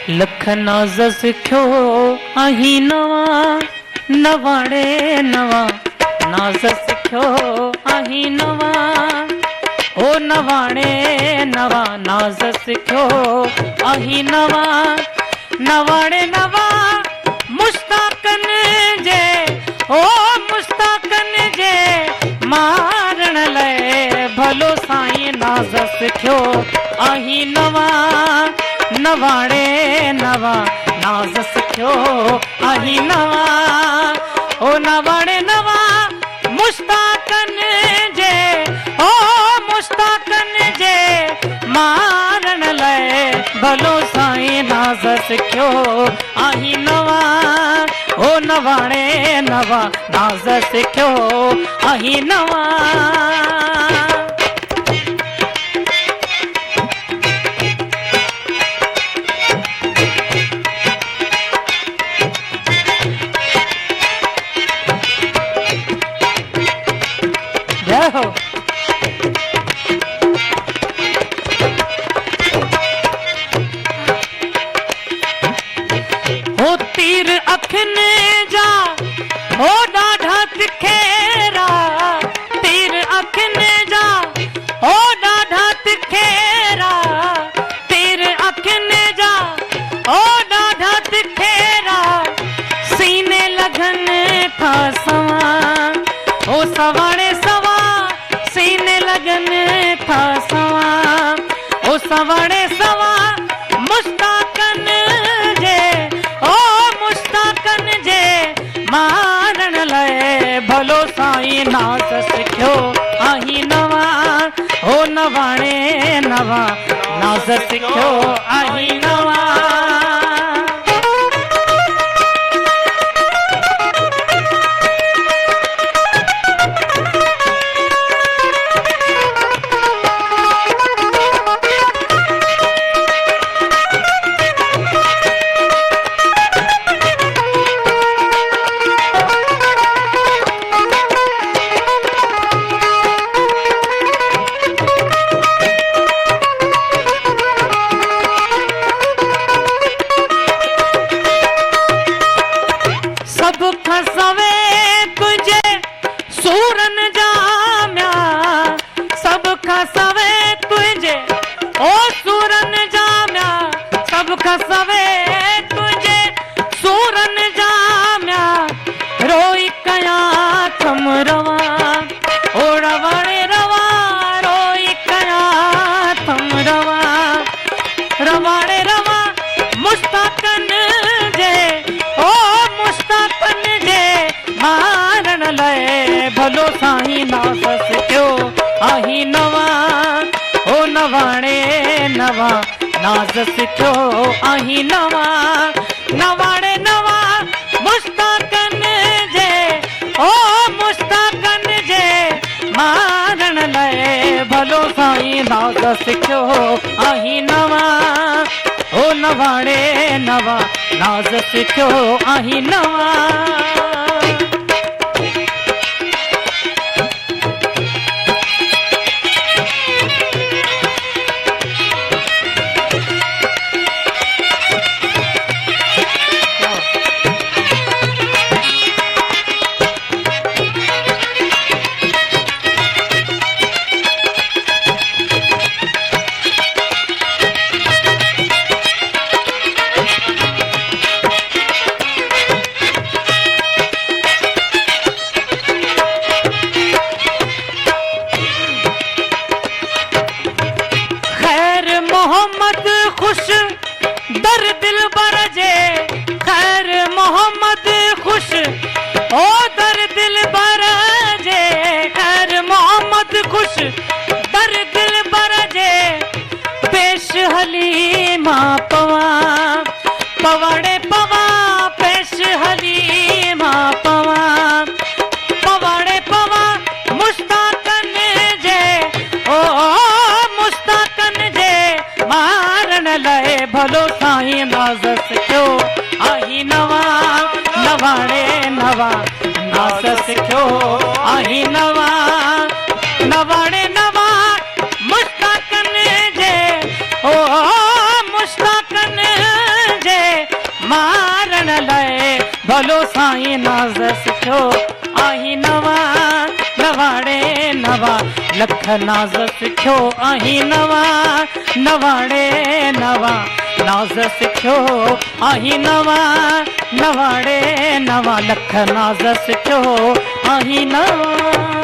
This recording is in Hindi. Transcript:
लख नाज़ सिखियो आही नवा नवाड़े नवा नाज़ सिखियो आही नवा ओ नवाड़े नवा नाज़ सिखियो आही नवा नवाड़े नवा मुश्ताकन जे ओ मुश्ताकन जे मारण ले भलो साईं नाज़ सिखियो आही नवा नवाड़े नवा नाज़ सिखियो आही नवा ओ नवाड़े नवा मुश्ताकन जे ओ मुश्ताकन जे मारण ले भलो साईं नाज़ सिखियो आही नवा ओ नवाड़े नवा नाज़ सिखियो आही नवा हो तीर अखने जा हो डाढ़ा तिखेरा तीर अखने जा हो डाढ़ा तिखेरा तीर अखने जा हो डाढ़ा तिखेरा सीने लगन था सवा ओ सवाड़े सवा सीने लगन था सवा ओ सवाड़े सवा मुश्ताकन जे ओ मुश्ताकन जे मारण ले भलो साईं नाज़ सिखियो आही नवा ओ नवाड़े नवा नाज़ सिखियो आही नवा सब खसवे तुझे सूरन जाम्या सब खसवे तुझे ओ सूरन जाम्या सब खसवे तुझे सूरन जाम्या रोई कया थम रवा ओ रवाड़े रवा रोई कया थम रवा रवाड़े रवा मुश्ताकन जे ओ मुश्ताकन जे मारण ले भलो साईं नाज़ सिखियो आही नवा ओ नवाड़े नवा नाज़ सिखियो आही नवा नवाड़े नवा मुश्ताकन जे ओ मुश्ताकन जे मारण ले भलो साईं नाज़ सिखियो आही नवा ओ नवाड़े नवा नाज़ सिखियो आही नवा मोहम्मद खुश दर दिल बरजे खैर मोहम्मद खुश ओ दर दिल बरजे खैर मोहम्मद खुश दर दिल बरजे पेश हलीमा पवा पवाड़े पवा पेश हलीमा पवा पवाड़े पवा मुश्ताकन जे ओ मुश्ताकन जे मारण ले भलो साईं नाज़ सिखियो आही नवा नवाड़े नवा नाज़ सिखियो आही नवा नवाड़े नवा मुश्ताकन जे ओ मुश्ताकन बोलो साईं नाज़ सिखियो आही नवा नवाड़े नवा लख नाज़ सिखियो आही नवा नवाड़े नवा नाज़ सिखियो आही नवा नवाड़े नवा लख नाज़ सिखियो आही नवा।